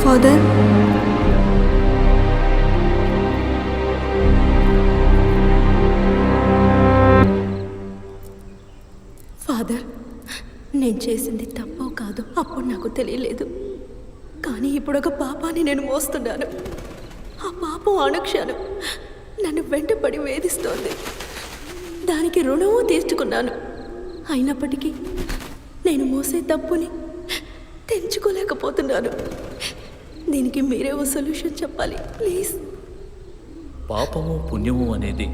Father, father, నేను చేసింది తప్పో కాదు అప్పుడు నాకు తెలియలేదు. కానీ ఇప్పుడు ఒక పాపాన్ని నేను మోస్తున్నాను. ఆ పాపం అనుక్షణం నన్ను వెంటపడి వేధిస్తోంది. దానికి రుణము తీర్చుకున్నాను. అయినప్పటికీ నేను మోసే తప్పుని తెంచుకోలేకపోతున్నాను. దీనికి మీరే ఓ సొల్యూషన్ చెప్పాలి ప్లీజ్. పాపము పుణ్యము అనేది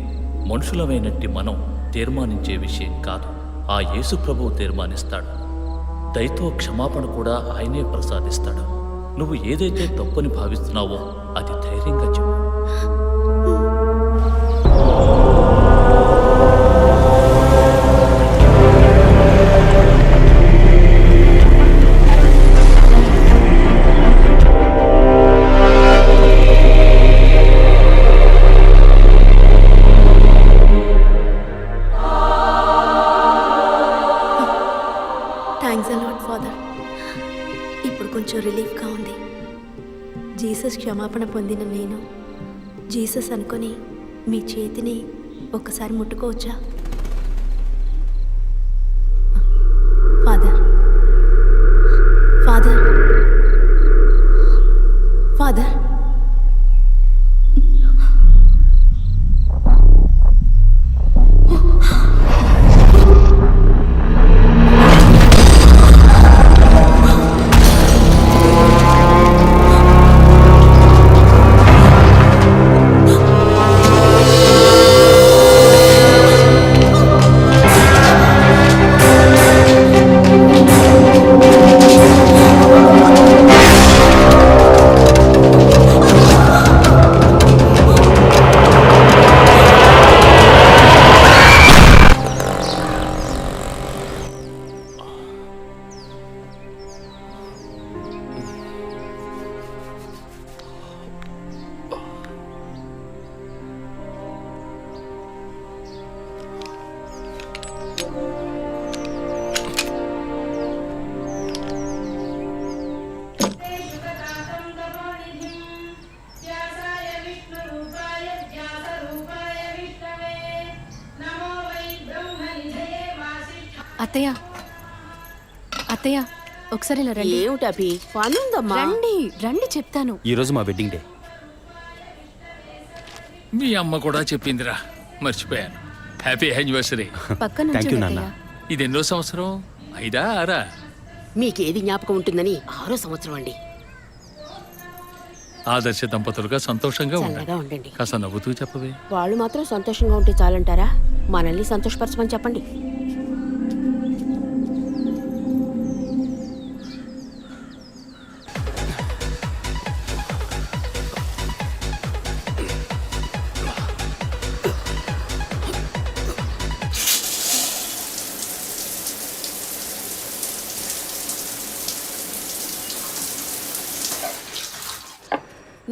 మనుషులమైనట్టి మనం తీర్మానించే విషయం కాదు. ఆ యేసు ప్రభువు తీర్మానిస్తాడు. దయతో క్షమాపణ కూడా ఆయనే ప్రసాదిస్తాడు. నువ్వు ఏదైతే తప్పని భావిస్తున్నావో అది ధైర్యంగా చెప్పు. Thanks a lot father. ఇప్పుడు కొంచెం రిలీఫ్గా ఉంది. జీసస్ క్షమాపణ పొందిన నేను జీసస్ అనుకొని మీ చేతిని ఒక్కసారి ముట్టుకోవచ్చా? Father, father, father. అత్తయ్య, అత్తయ్య, ఒకసారి ఇలా రండి. ఏమిటి అభి, పనుందమ్మా? రండి రండి, చెప్తాను. ఈరోజు మా వెడ్డింగ్ డే. మీ అమ్మ కూడా చెప్పిందిరా, మర్చిపోయాను. Happy anniversary. పక్కన Thank you, నాన్న. ఇది ఎన్నో సంవత్సరం? 5ఆ 6ఆ? మీకేది జ్ఞాపకం ఉంటుందని 6వ సంవత్సరం అండి. ఆదర్శ దంపతులుగా సంతోషంగా చల్లగా ఉండండి. ఉండండి. కాస్త నవ్వుతూ చెప్పవే. వాళ్ళు మాత్రం సంతోషంగా ఉంటే చాలంటారా? మనల్ని సంతోషపరచమని చెప్పండి.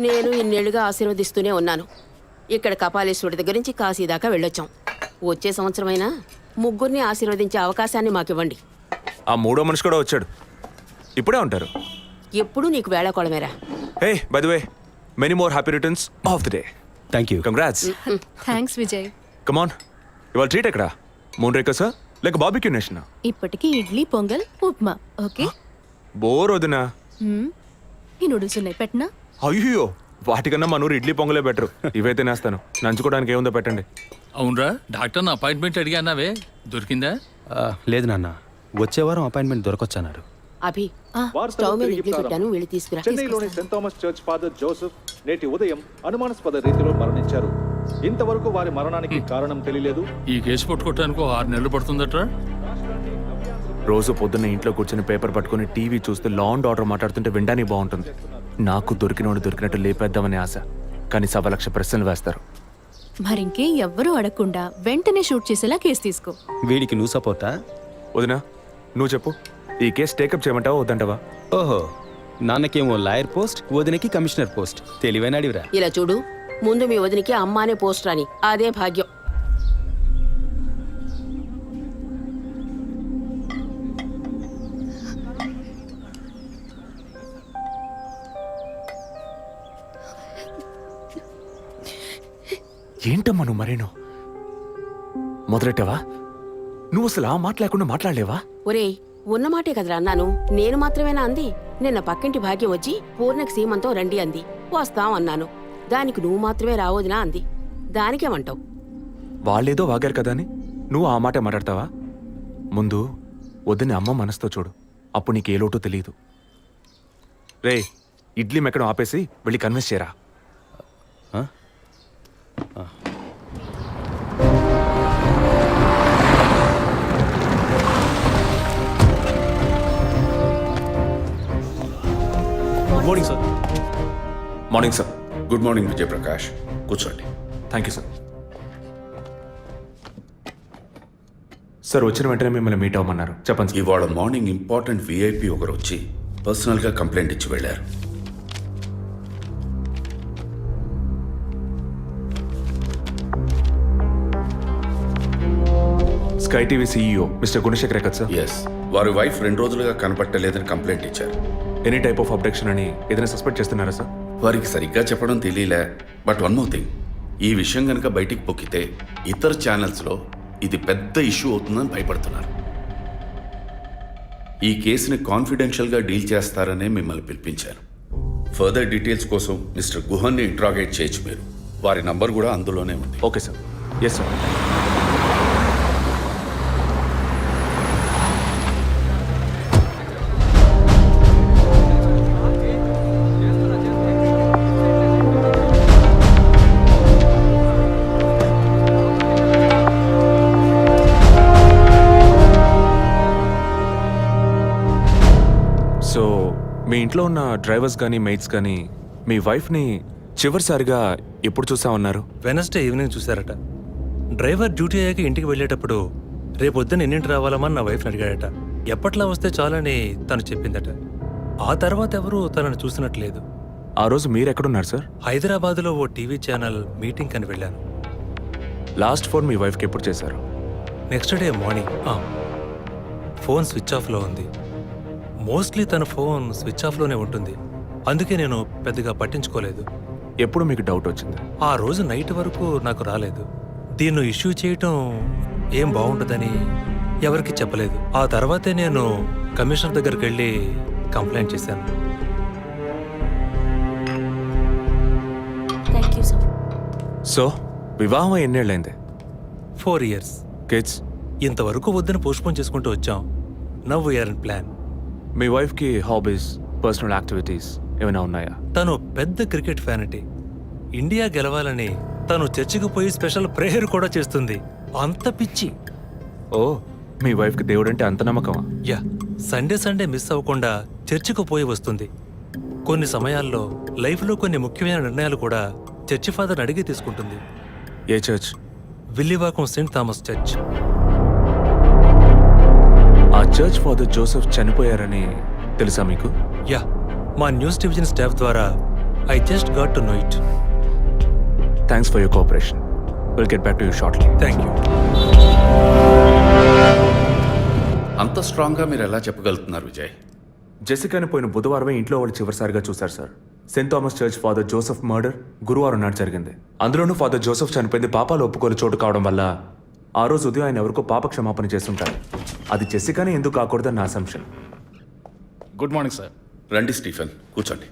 నేను ఇన్నేళ్లుగా ఆశీర్వదిస్తూనే ఉన్నాను. ఇక్కడ కపాలేశ్వరుడి దగ్గర నుంచి కాశీ దాకా వెళ్ళొచ్చాం. వచ్చే సంవత్సరమైనా ముగ్గురిని ఆశీర్వదించే అవకాశాన్ని మాకివ్వండి. ఆ మూడో మనిషి కూడా వచ్చాడు. ఇప్పుడే ఉంటారు. ఎప్పుడు నీకు వేళకోళమేరా. Hey by the way, many more happy returns of the day. Thank you. Congrats. Thanks Vijay. Come on, ఇవాళ ట్రీట్ ఎక్కడ? మూన్ రేకర్సా లేక బార్బిక్యూ నేషనా? ఇప్పటికి ఇడ్లీ, పొంగల్, ఉప్మా. ఓకే. బోర్ వదినా. ఈ నూడిల్స్ ఉన్నాయి, పెట్టనా? అయ్యో, వాటికన్నా మా నూరు ఇడ్లీ పొంగలే బెటర్. ఇవైతే నేస్తాను. నంచుకోవడానికి ఏముందో పెట్టండి. అవునరా, డాక్టర్ నా అపాయింట్మెంట్ అడిగానావే, దొరికిందా? లేదు నాన్న, వచ్చే వారం అపాయింట్మెంట్ దొరకొచ్చన్నారు. అభి, స్టవ్ మీద ఇడ్లీ పెట్టాను, వెళ్ళి తీసుకురా. చెన్నైలోని Saint Thomas church father Joseph నేటి ఉదయం అనుమానాస్పద రీతిలో మరణించారు. ఇంతవరకు వారి మరణానికి కారణం తెలియలేదు. ఈ కేసు పట్టుకోవటానికి 6 నెలలు పడుతుందట్రా. రోజు పొద్దున్న ఇంట్లో కూర్చొని పేపర్ పట్టుకుని టీవీ చూస్తూ లా అండ్ ఆర్డర్ మాట్లాడుతుంటే వినడానికి బాగుంటుంది. నాకు దొరికినోడు దొరికినట్టు లేపేద్దామని ఆశ, కానీ 1,00,000 ప్రశ్నలు వేస్తారు. మరింకే ఎవ్వరూ అడగకుండా వెంటనే షూట్ చేసేలా కేసు తీసుకో. వీడికి నువ్వు సపోర్టా? వదినా, నువ్వు చెప్పు, ఈ కేసు టేకప్ చేయమంటావా వద్దంటావా? ఓహో, నాన్నకేమో లాయర్ పోస్ట్, వదినకి కమిషనర్ పోస్ట్. తెలివైన అడివిరా. ఇలా చూడు, ముందు మీ వదినికి అమ్మ అనే పోస్ట్ రాని, అదే భాగ్యం. ఏంటమ్మా నువ్వు మరేనో మొదలెట్టావా? నువ్వు అసలు ఆ మాట లేకుండా మాట్లాడలేవా? ఒరేయ్, ఉన్నమాటే కదరా అన్నాను. నేను మాత్రమేనా అంది? నిన్న పక్కింటి భాగ్యం వచ్చి పూర్ణకి సీమంతం రండి అంది. వస్తాం అన్నాను. దానికి నువ్వు మాత్రమే రావద్దునా అంది. దానికేమంటావు? వాళ్ళేదో వాగారు కదా అని నువ్వు ఆ మాట మాట్లాడతావా? ముందు వద్దని అమ్మ మనసుతో చూడు, అప్పుడు నీకు ఏ లోటో తెలియదు. రే, ఇడ్లీ మెక్కడం ఆపేసి వెళ్ళి కన్విన్స్ చేయరా. Morning sir. Morning sir. Good morning Vijayaprakash, కూర్చోండి. Thank you sir. సార్ వచ్చిన వెంటనే మిమ్మల్ని మీట్ అవ్వమన్నారు. చెప్పండి సార్. ఇవాళ మార్నింగ్ ఇంపార్టెంట్ విఐపి ఒకరు వచ్చి పర్సనల్గా కంప్లైంట్ ఇచ్చి వెళ్ళారు. Sky TV CEO mister Gunasekhar కదా సార్? ఎస్, వారి వైఫ్ 2 రోజులుగా కనపట్టలేదని కంప్లైంట్ ఇచ్చారు. ఎనీ టైప్ ఆఫ్ అబ్డక్షన్ అని ఏదైనా సస్పెక్ట్ చేస్తున్నారా సార్? వారికి సరిగ్గా చెప్పడం తెలియలే. బట్ వన్ మోర్ థింగ్, ఈ విషయం కనుక బయటికి పొక్కితే ఇతర ఛానల్స్లో ఇది పెద్ద ఇష్యూ అవుతుందని భయపడుతున్నారు. ఈ కేసుని కాన్ఫిడెన్షియల్గా డీల్ చేస్తారనే మిమ్మల్ని పిలిపించారు. ఫర్దర్ డీటెయిల్స్ కోసం మిస్టర్ గుహన్ని ఇంట్రాగేట్ చేయొచ్చు మీరు. వారి నంబర్ కూడా అందులోనే ఉంది. Okay sir. Yes sir. So మీ ఇంట్లో ఉన్న డ్రైవర్స్ కానీ మెయిట్స్ కానీ మీ వైఫ్ని చివరిసారిగా ఎప్పుడు చూసా ఉన్నారు? వెనస్డే ఈవినింగ్ చూశారట. డ్రైవర్ డ్యూటీ అయ్యాక ఇంటికి వెళ్ళేటప్పుడు రేపొద్దున ఎన్నింటి రావాలమని నా వైఫ్ని అడిగాడట. ఎప్పట్లా వస్తే చాలని తను చెప్పిందట. ఆ తర్వాత ఎవరూ తనను చూసినట్లేదు. ఆ రోజు మీరు ఎక్కడున్నారు సార్? హైదరాబాద్లో ఓ టీవీ ఛానల్ మీటింగ్ అని వెళ్ళాను. లాస్ట్ ఫోన్ మీ వైఫ్కి ఎప్పుడు చేశారు? Next day morning. Phone switch ఆఫ్లో ఉంది. మోస్ట్లీ తన ఫోన్ స్విచ్ ఆఫ్లోనే ఉంటుంది. అందుకే నేను పెద్దగా పట్టించుకోలేదు. ఎప్పుడు మీకు డౌట్ వచ్చింది? ఆ రోజు నైట్ వరకు నాకు రాలేదు. దీన్ని ఇష్యూ చేయటం ఏం బాగుంటుందని ఎవరికి చెప్పలేదు. ఆ తర్వాతే నేను కమిషనర్ దగ్గరికి వెళ్ళి కంప్లైంట్ చేశాను. Thank you sir. సో వివాహం ఎన్నేళ్ళైంది? 4 years. కిడ్స్? ఇంతవరకు వద్దని పోస్ట్పోన్ చేసుకుంటూ వచ్చాం. Now we are in plan. మీ వైఫ్కి హాబీస్, పర్సనల్ యాక్టివిటీస్ ఏమైనా ఉన్నాయా? తను పెద్ద క్రికెట్ ఫ్యానిటీ. ఇండియా గెలవాలని తను చర్చికి పోయి స్పెషల్ ప్రేయర్ కూడా చేస్తుంది. అంత పిచ్చి. ఓ, మీ వైఫ్కి దేవుడు అంటే అంత నమ్మకమా? యా, సండే మిస్ అవ్వకుండా చర్చికి పోయి వస్తుంది. కొన్ని సమయాల్లో లైఫ్లో కొన్ని ముఖ్యమైన నిర్ణయాలు కూడా చర్చి ఫాదర్ని అడిగి తీసుకుంటుంది. ఏ church? Villivakkam saint Thomas church. ఆ చర్చ్ ఫాదర్ జోసెఫ్ చనిపోయారని తెలుసా మీకు? యా, మా న్యూస్ డివిజన్ స్టాఫ్ ద్వారా I just got to know it. Thanks for your cooperation. Will get back to you shortly. Thank you. అంత స్ట్రాంగ్గా మీరు ఎలా చెప్పగలుగుతున్నారు విజయ్? జెసికాని పోయిన బుధవారమే ఇంట్లో వాళ్ళు చివరిసారిగా చూశారు sir. Saint Thomas church father Joseph murder గురువారం నాడు జరిగింది. అందులోనూ ఫాదర్ జోసెఫ్ చనిపోయింది పాపాలు ఒప్పుకోలు చోటు కావడం వల్ల ఆ రోజు ఉదయం ఆయన ఎవరికో పాప క్షమాపణ చేస్తుంటారు. అది జెసికానే ఎందుకు కాకూడదని నా అసంప్షన్. Good morning sir. రండి స్టీఫెన్, కూర్చోండి.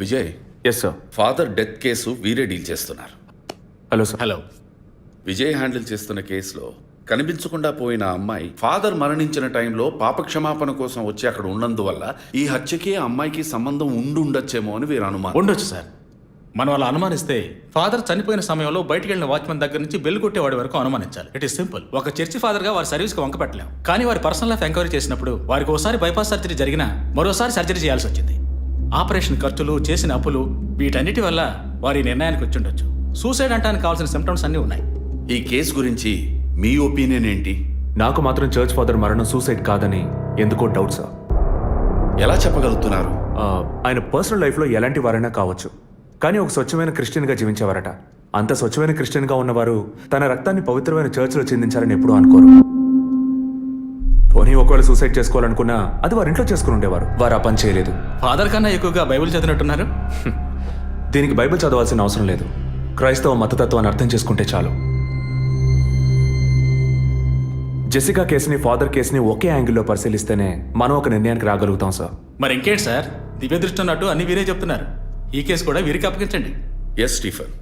Vijay, yes sir. Father death case వీరే డీల్ చేస్తున్నారు. Hello sir. Hello. Vijay handle చేస్తున్న కేసులో కనిపించకుండా పోయిన అమ్మాయి ఫాదర్ మరణించిన టైంలో పాప క్షమాపణ కోసం వచ్చి అక్కడ ఉన్నందువల్ల ఈ హత్యకి ఆ అమ్మాయికి సంబంధం ఉండొచ్చేమో అని వీరు అనుమానం. ఉండొచ్చు సార్. మనం అలా అనుమానిస్తే ఫాదర్ చనిపోయిన సమయంలో బయటికి వెళ్ళిన వాచ్మెన్ దగ్గర నుంచి బెల్ కొట్టేవాడి వరకు అనుమానించాలి. It is simple. ఒక చర్చి ఫాదర్ గా వారి సర్వీస్కి వంక పెట్టలేం. కానీ వారి పర్సనల్ లైఫ్ ఎంక్వైరీ చేసినప్పుడు వారికి ఒకసారి బైపాస్ సర్జరీ జరిగినా మరోసారి సర్జరీ చేయాల్సి వచ్చింది. ఆపరేషన్ ఖర్చులు, చేసిన అప్పులు, వీటన్నిటి వల్ల వారి నిర్ణయానికి వచ్చి ఉండొచ్చు. సూసైడ్ అంటానికి కావాల్సిన సిమ్టమ్స్ అన్నీ ఉన్నాయి. ఈ కేసు గురించి మీ ఒపీనియన్ ఏంటి? నాకు మాత్రం చర్చ్ ఫాదర్ మరణం సూసైడ్ కాదని ఎందుకో డౌట్ సార్. ఎలా చెప్పగలుగుతున్నారు? ఆయన పర్సనల్ లైఫ్లో ఎలాంటి వారైనా కావచ్చు, కానీ ఒక స్వచ్ఛమైన క్రిస్టియన్గా జీవించేవారట. అంత స్వచ్ఛమైన క్రిస్టియన్గా ఉన్నవారు తన రక్తాన్ని పవిత్రమైన చర్చ్లో చెందించాలని ఎప్పుడూ అనుకోరు. పోనీ ఒకవేళ సూసైడ్ చేసుకోవాలనుకున్నా అది వారి ఇంట్లో చేసుకుని ఉండేవారు. వారు ఆ పని చేయలేదు. ఫాదర్ కన్నా ఎక్కువగా బైబిల్ చదివినట్టున్నారు. దీనికి బైబిల్ చదవాల్సిన అవసరం లేదు. క్రైస్తవ మతతత్వాన్ని అర్థం చేసుకుంటే చాలు. జెసికా కేసుని, ఫాదర్ కేసుని ఒకే యాంగిల్లో పరిశీలిస్తేనే మనం ఒక నిర్ణయానికి రాగలుగుతాం సార్. మరి ఇంకేంటి సార్, దివ్య దృష్టి ఉన్నట్టు అన్ని వీరే చెప్తున్నారు. ఈ కేసు కూడా వీరికి అప్పగించండి. ఎస్ స్టీఫెన్,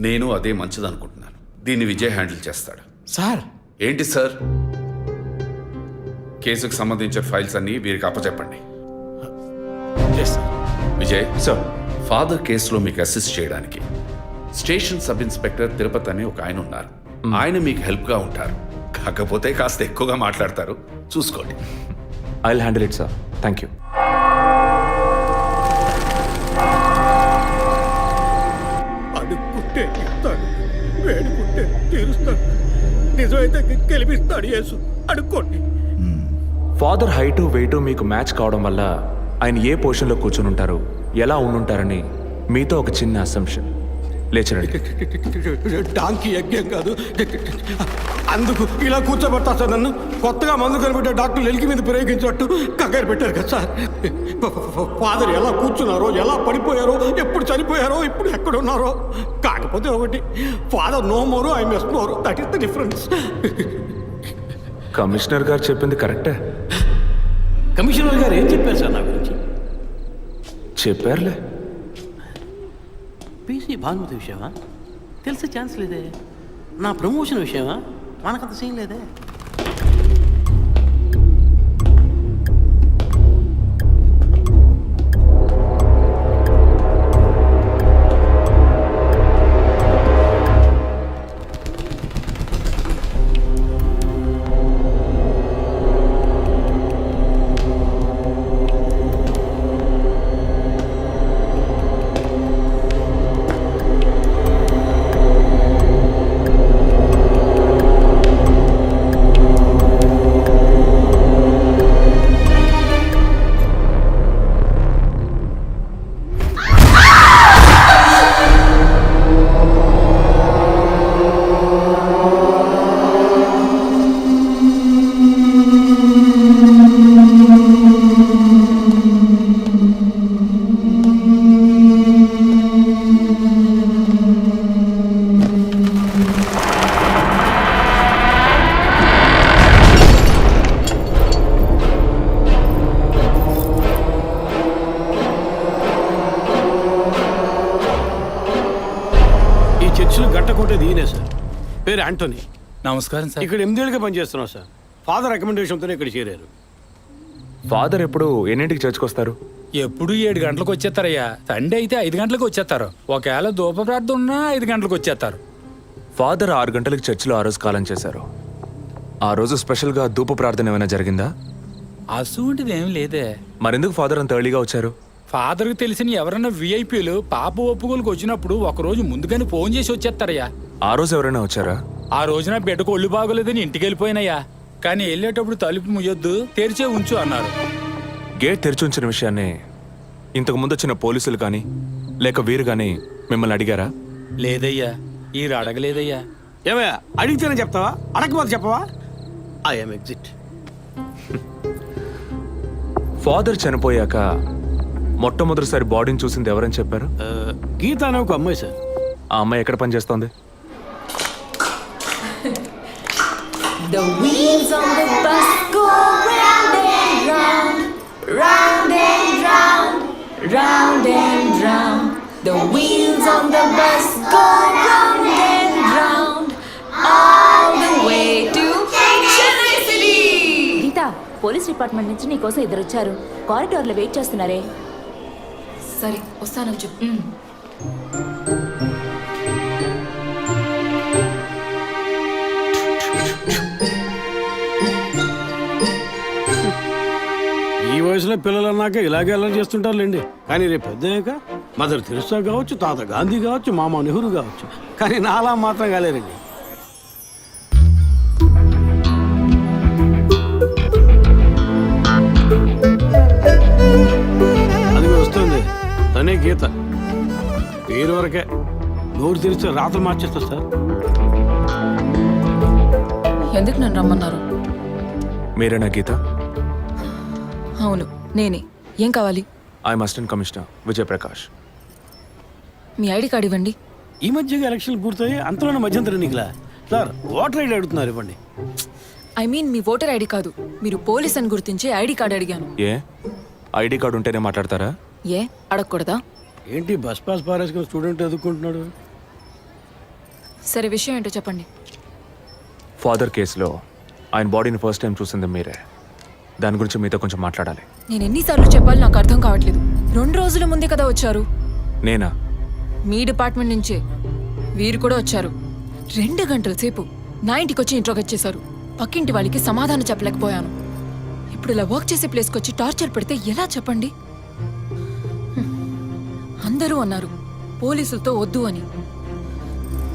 నేను అదే మంచిదనుకుంటున్నాను. దీన్ని విజయ్ హ్యాండిల్ చేస్తాడు. సార్ ఏంటి సార్? కేసుకు సంబంధించిన ఫైల్స్ అన్ని వీరికి అప్పచెప్పండి. విజయ్ సార్, ఫాదర్ కేసులో మీకు అసిస్ట్ చేయడానికి స్టేషన్ సబ్ ఇన్స్పెక్టర్ తిరుపతి అని ఒక ఆయన ఉన్నారు. ఆయన మీకు హెల్ప్గా ఉంటారు. కాకపోతే కాస్త ఎక్కువగా మాట్లాడతారు, చూసుకోండి. I will handle it sir. Thank you. అడుక్కుంటే ఇస్తాడు, వేడుకుంటే తీరుస్తాడు, నిజమైతే గెలిపిస్తాడు యేసు. అడుక్కోండి. ఫాదర్ హైటు వెయిటు మీకు మ్యాచ్ కావడం వల్ల ఆయన ఏ పొజిషన్లో కూర్చుని ఉంటారు, ఎలా ఉండుంటారని మీతో ఒక చిన్న అసంప్షన్. లేచరండి. డాంకీ యజ్ఞం కాదు, అందుకు ఇలా కూర్చోబెడతా సార్. నన్ను కొత్తగా మందు కనిపెట్టే డాక్టర్లు ఎలికి మీద ప్రయోగించినట్టు కంగారు పెట్టారు కదా సార్. ఫాదర్ ఎలా కూర్చున్నారో, ఎలా పడిపోయారో, ఎప్పుడు చనిపోయారో, ఇప్పుడు ఎక్కడున్నారో. కాకపోతే ఒకటి, father no more, I miss more. That is the difference. Commissioner గారు చెప్పింది కరెక్టే. కమిషనర్ గారు ఏం చెప్పారు సార్ నా గురించి? చెప్పారులే. పీసీ భానుమతి విషయమా? తెలిసే ఛాన్స్ లేదే. నా ప్రమోషన్ విషయమా? మనకంత సీన్ లేదే. పేరు యాంటోనీ. నమస్కారం సార్. ఇక్కడ 8 ఏళ్ళుగా పనిచేస్తున్నాం సార్. ఫాదర్ రికమెండేషన్తోనే ఇక్కడ చేరారు. ఫాదర్ ఎప్పుడు ఎన్నింటికి చర్చ్కి వస్తారు? ఎప్పుడు 7 గంటలకు వచ్చేస్తారయ్యా. సండే అయితే 5 గంటలకు వచ్చేస్తారు. ఒకవేళ ధూప ప్రార్థన ఉన్నా 5 గంటలకు వచ్చేస్తారు. ఫాదర్ 6 గంటలకు చర్చిలో ఆ రోజు కాలం చేశారు. ఆ రోజు స్పెషల్గా ధూప ప్రార్థన ఏమైనా జరిగిందా? అసువంటిది ఏం లేదే. మరెందుకు ఫాదర్ అంత ఎర్లీగా వచ్చారు? ఫాదర్కి తెలిసిన ఎవరైనా విఐపీలు పాప ఒప్పుకోలకు వచ్చినప్పుడు ఒకరోజు ముందుగానే ఫోన్ చేసి వచ్చేస్తారయ్యా. ఆ రోజు ఎవరైనా వచ్చారా? ఆ రోజున బిడ్డకు ఒళ్ళు బాగోలేదని ఇంటికి వెళ్ళిపోయినయ్యా. కానీ వెళ్ళేటప్పుడు తలుపు ముయ్యొద్దు, తెరిచే ఉంచు అన్నారు. గేట్ తెరిచి ఉంచిన విషయాన్ని ఇంతకు ముందు వచ్చిన పోలీసులు కానీ లేక వీరు కానీ మిమ్మల్ని అడిగారా? లేదయ్యా, ఈ అడగలేదయ్యా. ఏమయ్యా, అడిగితేనే చెప్తావా, అడగకపోతే చెప్పవా? I'm exit. ఫాదర్ చనిపోయాక మొట్టమొదటిసారి బాడీని చూసింది ఎవరని చెప్పారు? గీత అనే ఒక అమ్మాయి సార్. ఆ అమ్మాయి ఎక్కడ పనిచేస్తోంది? The wheels on the bus go round and round, round and round, round and round. The wheels on the bus go round and round, all the way to Chennai City. Geetha, police department నుంచి నీకోసం ఇద్దరు వచ్చారు. కారిడార్లో wait చేస్తున్నారే. సరే వస్తాను చెప్పు. ఈ వయసులో పిల్లలు అన్నాక ఇలాగే అలా చేస్తుంటారులేండి. కానీ రేపు పెద్దయ్యాక మదర్ తెరిసా కావచ్చు, తాత గాంధీ కావచ్చు, మామ నెహ్రూ కావచ్చు, కానీ నాలా మాత్రం కాలేరండి. తనే గీత. పేరు వరకే, నోరు తెరిస్తే రాత్రి మార్చేస్తా సార్. ఎందుకు నన్ను రమ్మన్నారు? మీరేనా గీత? అవును నేనే. ఏం కావాలి? I'm assistant commissioner Vijay Prakash. Me ID card ఇవ్వండి. ఈ మధ్యగా ఎలక్షన్లు పూర్తయి అంతలోనే మధ్యంతర ఎన్నికలా సార్? ఓటర్ ఐడి అడుగుతున్నారు, ఇవ్వండి. I mean me voter ID కాదు, మీరు పోలీస్ అని గుర్తించే ఐడి కార్డ్ అడిగాను. ఏ ఐడి కార్డు ఉంటేనే మాట్లాడతారా? ఏ అడగకూడదా? ఏంటి బస్ పాస్ పారేసుకుని స్టూడెంట్ ఎదుర్కొంటున్నాడు? సరే విషయం ఏంటో చెప్పండి. ఫాదర్ కేసులో ఆయన బాడీని ఫస్ట్ టైం చూసింది మీరే. దాని గురించి మీతో కొంచెం మాట్లాడాలి. నేను ఎన్నిసార్లు చెప్పాలి నాకు అర్థం కావట్లేదు. 2 రోజుల ముందే కదా వచ్చారు. నేనా? మీ డిపార్ట్మెంట్ నుంచే వీరు కూడా వచ్చారు. 2 గంటల సేపు నా ఇంటికి వచ్చి ఇంట్రోగేట్ చేశారు. పక్కింటి వాళ్ళకి సమాధానం చెప్పలేకపోయాను. ఇప్పుడు ఇలా వర్క్ చేసే ప్లేస్కి వచ్చి టార్చర్ పెడితే ఎలా చెప్పండి? అందరూ అన్నారు పోలీసులతో వద్దు అని.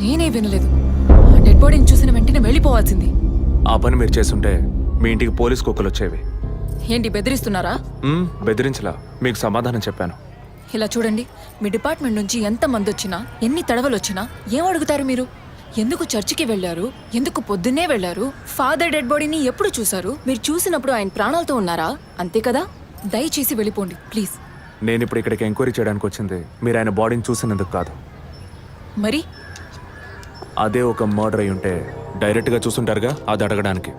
నేనే వినలేదు. డెడ్ బాడీని చూసిన వెంటనే వెళ్ళిపోవాల్సింది. ఆ పని మీరు చేస్తుంటే మీ ఇంటికి పోలీస్ కుక్కలు వచ్చేవి. ఏంటి బెదిరిస్తున్నారా? బెదిరించలా, మీకు సమాధానం చెప్పాను. ఇలా చూడండి, మీ డిపార్ట్మెంట్ నుంచి ఎంతమంది వచ్చినా ఎన్ని తడవలు వచ్చినా ఏం అడుగుతారు మీరు? ఎందుకు చర్చికి వెళ్ళారు? ఎందుకు పొద్దున్నే వెళ్ళారు? ఫాదర్ డెడ్ బాడీని ఎప్పుడు చూశారు? మీరు చూసినప్పుడు ఆయన ప్రాణాలతో ఉన్నారా? అంతే కదా. దయచేసి వెళ్ళిపోండి ప్లీజ్. నేను ఇప్పుడు ఇక్కడికి ఎంక్వైరీ చేయడానికి వచ్చింది మీరు ఆయన బాడీని చూసినందుకు కాదు. మరి అదే ఒక మర్డర్ అయి ఉంటే డైరెక్ట్గా చూసుంటారుగా, అది అడగడానికి.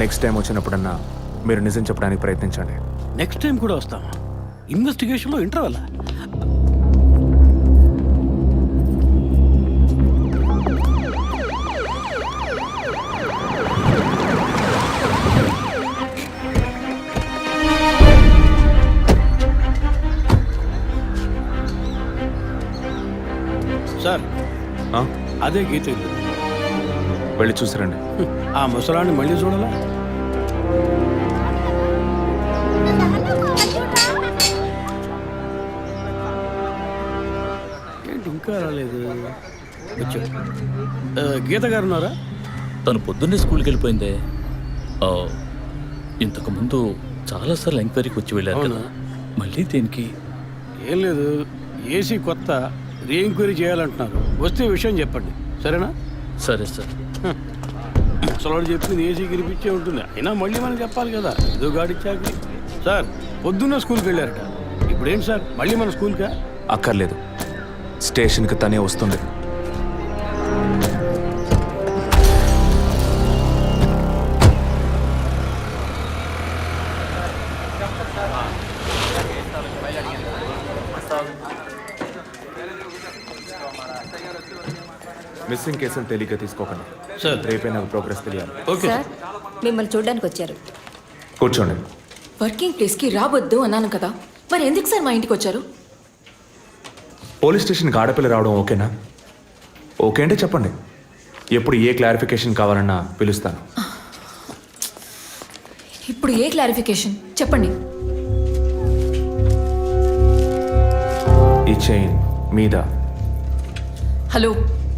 నెక్స్ట్ టైం వచ్చినప్పుడన్నా మీరు నిజం చెప్పడానికి ప్రయత్నించండి. నెక్స్ట్ టైం కూడా వస్తాం. ఇన్వెస్టిగేషన్లో ఇంటర్వల్. సార్ అదే గీత ఇల్లు. వెళ్ళి చూసిరండి. ఆ ముసలాన్ని మళ్ళీ చూడాలా? ఏంటి ఇంకా రాలేదు? గీత గారు ఉన్నారా? తను పొద్దున్నే స్కూల్కి వెళ్ళిపోయిందే. ఇంతకుముందు చాలాసార్లు ఎంక్వైరీకి వచ్చి వెళ్ళారు కదా, మళ్ళీ దేనికి? ఏం లేదు, ఏసీ కొత్త రీఎంక్వైరీ చేయాలంటున్నారు. వస్తే విషయం చెప్పండి, సరేనా? సరే సార్. ముసలాడు చెప్పింది ఏసీ గిరిపించే ఉంటుంది. అయినా మళ్ళీ మనం చెప్పాలి కదా, ఏదో గాడిచ్చాక. సార్ పొద్దున్న స్కూల్కి వెళ్ళారట, ఇప్పుడేంటి సార్ మళ్ళీ మన స్కూల్కా? అక్కర్లేదు, స్టేషన్కి తనే వస్తుంది. మిస్సింగ్ కేసును తేలిగ్గా తీసుకోకండి సార్. రేపే నాకు ప్రోగ్రెస్ తెలియాలి. సార్ మిమ్మల్ని చూడడానికి వచ్చారు. కూర్చోండి. వర్కింగ్ ప్లేస్కి రావద్దు అన్నాను కదా, మరి ఎందుకు సార్ మా ఇంటికి వచ్చారు? పోలీస్ స్టేషన్కి ఆడపిల్ల రావడం ఓకేనా? ఓకే అంటే చెప్పండి, ఎప్పుడు ఏ క్లారిఫికేషన్ కావాలన్నా పిలుస్తాను. ఇప్పుడు ఏ క్లారిఫికేషన్ చెప్పండి. ఈ చైన్ మీద. హలో,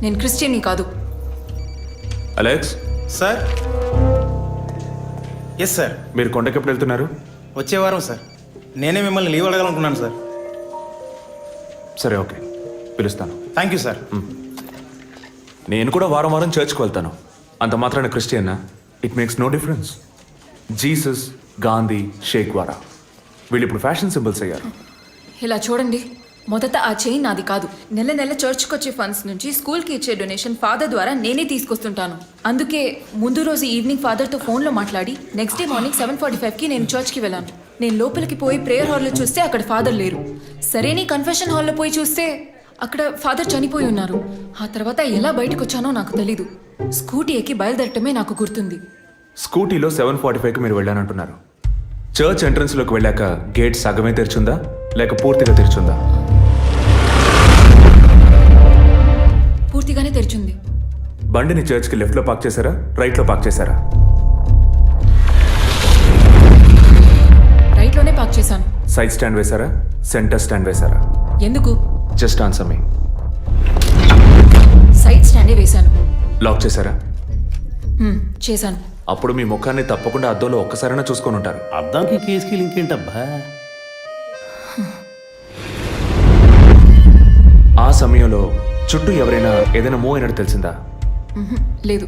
నేను క్రిస్టియన్ని కాదు. అలెక్స్. సార్. Yes sir. మీరు కొండకి ఎప్పుడు వెళ్తున్నారు? వచ్చే వారం సార్. నేనే మిమ్మల్ని లీవ్ అడగాలనుకున్నాను సార్. సరే ఓకే, పిలుస్తాను. Thank you sir. నేను కూడా వారం వారం చర్చ్కి వెళ్తాను. అంత మాత్రాన క్రిస్టియన్నా? It makes no difference. Jesus, Gandhi, షేక్ వారా వీళ్ళు ఇప్పుడు ఫ్యాషన్ సింబల్స్ అయ్యారు. ఇలా చూడండి, మొదట ఆ చైన్ నాది కాదు. నెల నెల చర్చ్కి వచ్చే ఫండ్స్ నుంచి స్కూల్కి ఇచ్చే డొనేషన్ ఫాదర్ ద్వారా నేనే తీసుకొస్తుంటాను. అందుకే ముందు రోజు ఈవినింగ్ ఫాదర్తో ఫోన్లో మాట్లాడి నెక్స్ట్ డే మార్నింగ్ 7:45కి నేను చర్చ్కి వెళ్ళాను. నేను లోపలికి పోయి ప్రేయర్ హాల్లో చూస్తే అక్కడ ఫాదర్ లేరు. సరేని కన్ఫెషన్ హాల్లో పోయి చూస్తే అక్కడ ఫాదర్ చనిపోయి ఉన్నారు. ఆ తర్వాత ఎలా బయటకు వచ్చానో నాకు తెలీదు. స్కూటీ ఎక్కి బయలుదేరటమే నాకు గుర్తుంది. స్కూటీలో 7:45కి మీరు వెళ్ళానంటున్నారు. చర్చ్ ఎంట్రన్స్లోకి వెళ్ళాక గేట్ సగమే తెరిచుందా లేక పూర్తిగా తెరిచుందా? పూర్తిగానే తెరిచింది. బండిని చర్చ్కి లెఫ్ట్లో పార్క్ చేశారా, రైట్లో పార్క్ చేశారా? రైట్లోనే పార్క్ చేశాను. సైడ్ స్టాండ్ వేశారా, సెంటర్ స్టాండ్ వేశారా? ఎందుకు? జస్ట్ ఆన్సర్ మీ. సైడ్ స్టాండే వేశాను. లాక్ చేశారా? చేశాను. అప్పుడు మీ ముఖాన్ని తప్పకుండా అద్దంలో ఒక్కసారైనా చూసుకొని ఉంటారు. అద్దానికి కేసుకి లింక్ ఏంటబ్బా? ఆ సమయంలో చుట్టూ ఎవరైనా ఏదైనా మూవ్ అయినట్టు తెలిసిందా? లేదు.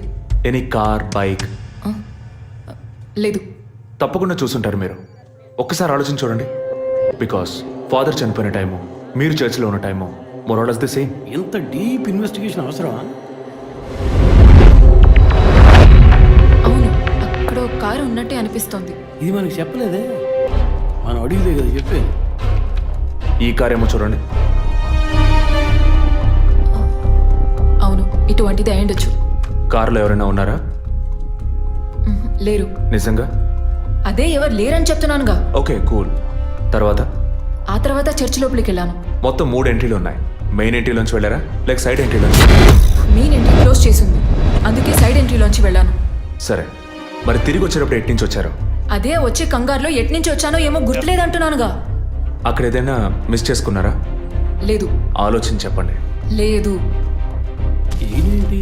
Any car, bike? లేదు. తప్పకుండా చూసుంటారు మీరు. ఒక్కసారి ఆలోచించి చూడండి. బికాస్ ఫాదర్ చనిపోయిన టైము, మీరు చర్చిలో ఉన్న టైము మోరాలస్ ది సేమ్. ఎంత డీప్ ఇన్వెస్టిగేషన్ అవసరమా? అవును, అక్కడ ఒక కారు ఉన్నట్టే అనిపిస్తోంది. ఇది మనకి చెప్పలేదే, మనం అడిగితే కదా చెప్పేది. ఈ కార్ ఏమో చూడండి. అవును, ఇటువంటిది అయ్యుండొచ్చు. కారులో ఎవరైనా ఉన్నారా? లేరు. నిజంగా? అదే ఎవరు లేరని చెప్తున్నానుగా. Okay, cool. తర్వాత? ఆ తర్వాత చర్చి లోపలికి వెళ్ళాను. మొత్తం 3 ఎంట్రీలు ఉన్నాయి. మెయిన్ ఎంట్రీలోంచి వెళ్ళారా లేక సైడ్ ఎంట్రీలోంచి? మెయిన్ ఎంట్రీ క్లోజ్ చేసింది, అందుకే సైడ్ ఎంట్రీలోంచి వెళ్ళాను. సరే, మరి తిరిగి వచ్చేటప్పుడు ఎటు నుంచి వచ్చారు? అదే వచ్చే కంగారులో ఎట్నుంచి వచ్చానో ఏమో గుర్తులేదంటున్నానుగా. అక్కడ ఏదైనా మిస్ చేసుకున్నారా? లేదు. ఆలోచించి చెప్పండి. లేదు. ఏంటి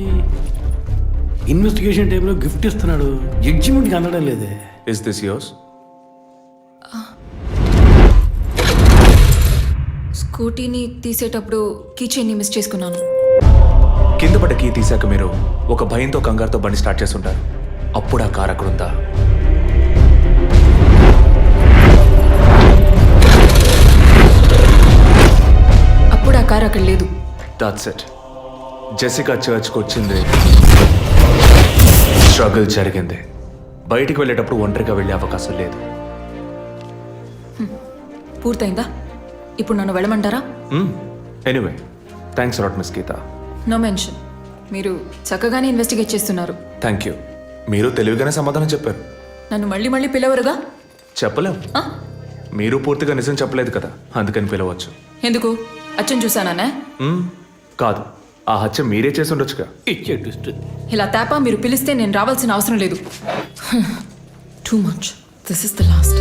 ఇన్వెస్టిగేషన్ టైంలో గిఫ్ట్ ఇస్తున్నాడు, జడ్జిమెంట్కి అందడం లేదే. Is this yours? స్కూటీని తీసేటప్పుడు కీచైన్ని మిస్ చేసుకున్నాను. కింద పడ్డ కీ తీసాక మీరు ఒక భయంతో కంగారుతో బండి స్టార్ట్ చేస్తుంటారు. అప్పుడు ఆ కార్ అక్కడ ఉందా? అప్పుడు ఆ కార్ అక్కడ లేదు. That's it. జెసికా చర్చ్కి వచ్చింది, స్ట్రగుల్ జరిగింది. బయటికి వెళ్ళేటప్పుడు ఒంటరిగా వెళ్ళే అవకాశం లేదు. పూర్తయిందా? ఇప్పుడు నన్ను వెళ్ళమంటారా? Anyway, thanks lot miss Geetha. No mention. మీరు చక్కగానే ఇన్వెస్టిగేట్ చేస్తున్నారు. Thank you. మీరు తెలివిగానే సమాధానం చెప్పారు. నన్ను మళ్ళీ మళ్ళీ పిలవరుగా? చెప్పలేం. మీరు పూర్తిగా నిజం చెప్పలేదు కదా, అందుకని పిలవచ్చు. ఎందుకు? అచ్చం చూసానా? కాదు, ఆ హత్య మీరే చేసి ఉండొచ్చుగా. ఇచ్చే ట్విస్ట్. ఇలా తేపా మీరు పిలిస్తే నేను రావాల్సిన అవసరం లేదు. Too much. This is the last.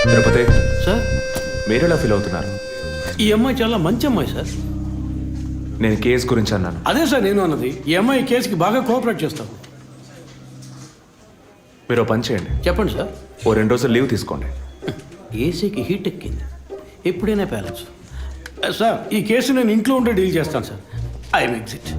Tirupati sir, మీరు ఎలా ఫీల్ అవుతున్నారు? ఈ అమ్మాయి చాలా మంచి అమ్మాయి సార్. నేను కేసు గురించి అన్నాను. అదే సార్ నేను అన్నది. ఈ అమ్మాయి కేసుకి బాగా కోఆపరేట్ చేస్తాం. మీరు ఓ పని చేయండి. చెప్పండి సార్. ఓ 2 రోజులు లీవ్ తీసుకోండి. ఏసీకి హీట్ ఎక్కింది, ఎప్పుడైనా ప్యాలెన్స్. సార్, ఈ కేసు నేను ఇంట్లో ఉండే డీల్ చేస్తాను sir. I'm exit.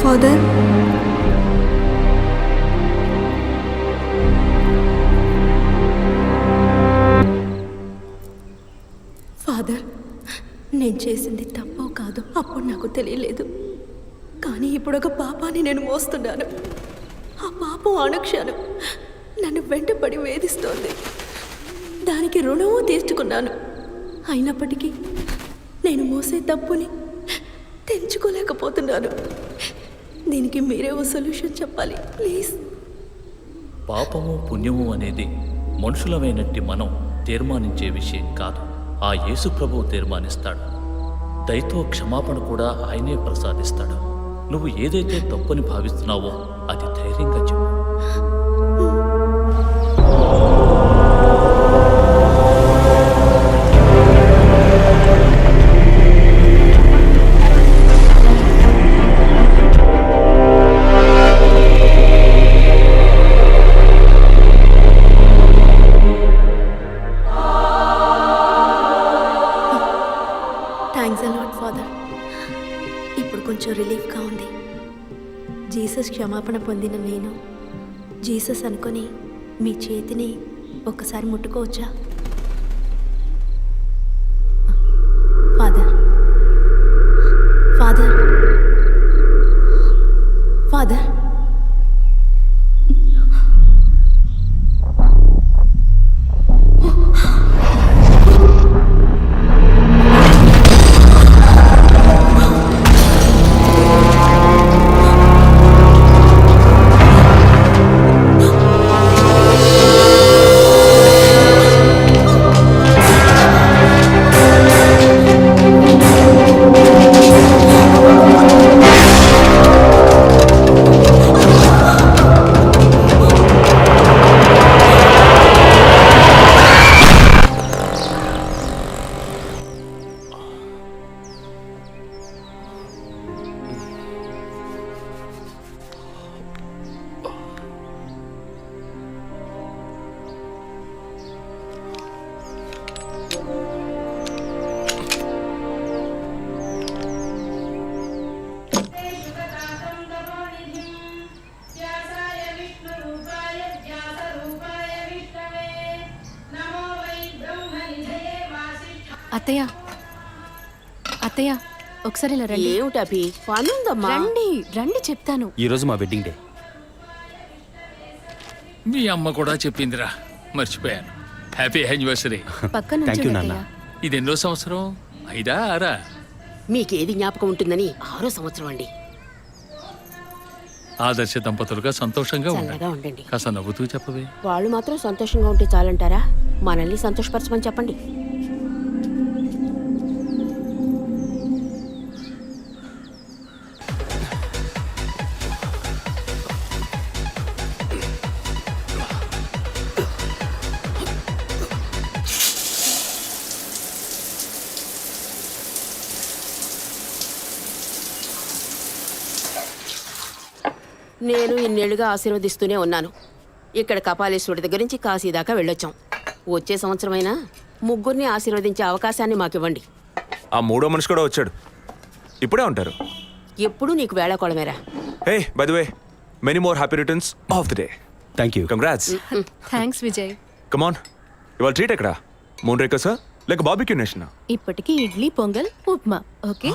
Father, father, నేను చేసింది తప్పో కాదు అప్పుడు నాకు తెలియలేదు. కానీ ఇప్పుడు ఒక పాపాన్ని నేను మోస్తున్నాను. ఆ పాపం అనుక్షణం నన్ను వెంటపడి వేధిస్తోంది. దానికి రుణము తీర్చుకున్నాను. అయినప్పటికీ నేను మోసే తప్పుని తెంచుకోలేకపోతున్నాను. దీనికి మీరే ఓ సొల్యూషన్ చెప్పాలి ప్లీజ్. పాపము పుణ్యము అనేది మనుషులమైనట్టి మనం తీర్మానించే విషయం కాదు. ఆ యేసు ప్రభువు తీర్మానిస్తాడు. దయతో క్షమాపణ కూడా ఆయనే ప్రసాదిస్తాడు. నువ్వు ఏదైతే తప్పని భావిస్తున్నావో అది ధైర్యంగా చెప్పు. Thanks a lot father. ఇప్పుడు కొంచెం రిలీఫ్గా ఉంది. జీసస్ క్షమాపణ పొందిన నేను జీసస్ అనుకొని మీ చేతిని ఒక్కసారి ముట్టుకోవచ్చా? అత్తయ్య అత్తయ్య ఒకసారి ఇలా రండి. ఏమిటి అభి పనుందమ్మా. రండి రండి చెప్తాను. ఈరోజు మా వెడ్డింగ్ డే. మీ అమ్మ కూడా చెప్పిందిరా, మర్చిపోయాను. Happy anniversary. పక్కన థ్యాంక్ యూ ఉంచండి నాన్న. అత్తయ్య. ఇది ఎన్నో సంవత్సరం? 5 6? మీకేది జ్ఞాపకం ఉంటుందని 6వ సంవత్సరం అండి. ఆదర్శ దంపతులుగా సంతోషంగా ఉండండి. చల్లగా ఉండండి. కాస్త నవ్వుతూ చెప్పవే. వాళ్ళు మాత్రం సంతోషంగా ఉంటే చాలంటారా? మనల్ని సంతోషపరచమని చెప్పండి. నేను ఇన్నేళ్లుగా ఆశీర్వదిస్తూనే ఉన్నాను. ఇక్కడ కపాలేశ్వరుడి దగ్గర నుంచి కాశీ దాకా వెళ్ళొచ్చాం. వచ్చే సంవత్సరమైనా ముగ్గురిని ఆశీర్వదించే అవకాశాన్ని మాకివ్వండి. ఆ మూడో మనిషి కూడా వచ్చాడు. ఇప్పుడే ఉంటారు. ఎప్పుడూ నీకు వేళకోళమేరా. Hey by the way, many more happy returns of the day. Thank you. Congrats. Thanks Vijay. Come on, ఇవాళ ట్రీట్ ఎక్కడ? మూన్ రేకర్సా లేక బార్బిక్యూ నేషనా? ఇప్పటికి ఇడ్లీ పొంగల్ ఉప్మా. ఓకే.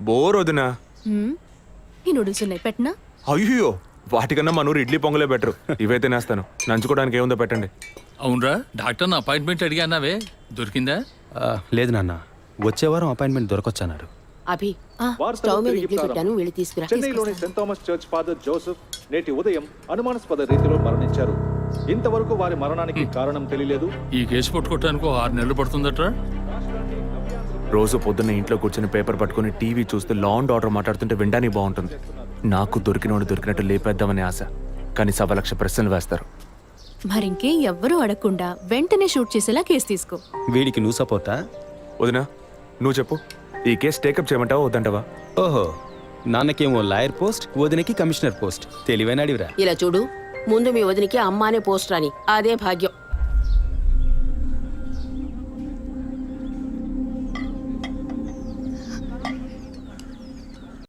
బోర్ వదినా. ఈ నూడిల్స్ ఉన్నాయి, పెట్టనా? అయ్యో, వాటికన్నా మన ఊరు ఇడ్లీ పొంగలే బెటర్. ఇవైతే నేస్తాను. నంచుకోవడానికి ఏముందో పెట్టండి. అవునరా, డాక్టర్ నా అపాయింట్మెంట్ అడిగానావే, దొరికిందా? లేదు నాన్న, వచ్చే వారం అపాయింట్మెంట్ దొరకొచ్చన్నారు. అభి వార్తలు స్టవ్ మీద తిరిగి ఇడ్లీ పెట్టాను, ప్రారంభం. వెళ్ళి తీసుకురా. చెన్నైలోని Saint Thomas church father Joseph నేటి ఉదయం అనుమానాస్పద రీతిలో మరణించారు. ఇంతవరకు వారి మరణానికి కారణం తెలియలేదు. ఈ కేసు పట్టుకోవటానికి 6 నెలలు పడుతుందట్రా. రోజు పొద్దున్న ఇంట్లో కూర్చొని పేపర్ పట్టుకుని టీవీ చూస్తూ లా అండ్ ఆర్డర్ మాట్లాడుతుంటే వినడానికి బాగుంటుంది. నాకు దొరికినోడు దొరికినట్టు లేపేద్దామని ఆశ, కానీ 1,00,000 ప్రశ్నలు వేస్తారు. మరింకే ఎవ్వరూ అడగకుండా వెంటనే షూట్ చేసేలా కేసు తీసుకో. వీడికి నువ్వు సపోర్టా? వదినా, నువ్వు చెప్పు, ఈ కేసు టేకప్ చేయమంటావా వద్దంటావా? ఓహో, నాన్నకేమో లాయర్ పోస్ట్, వదినకి కమిషనర్ పోస్ట్. తెలివైన అడివిరా. ఇలా చూడు, ముందు మీ వదినికి అమ్మానే పోస్ట్ రాని, అదే భాగ్యం.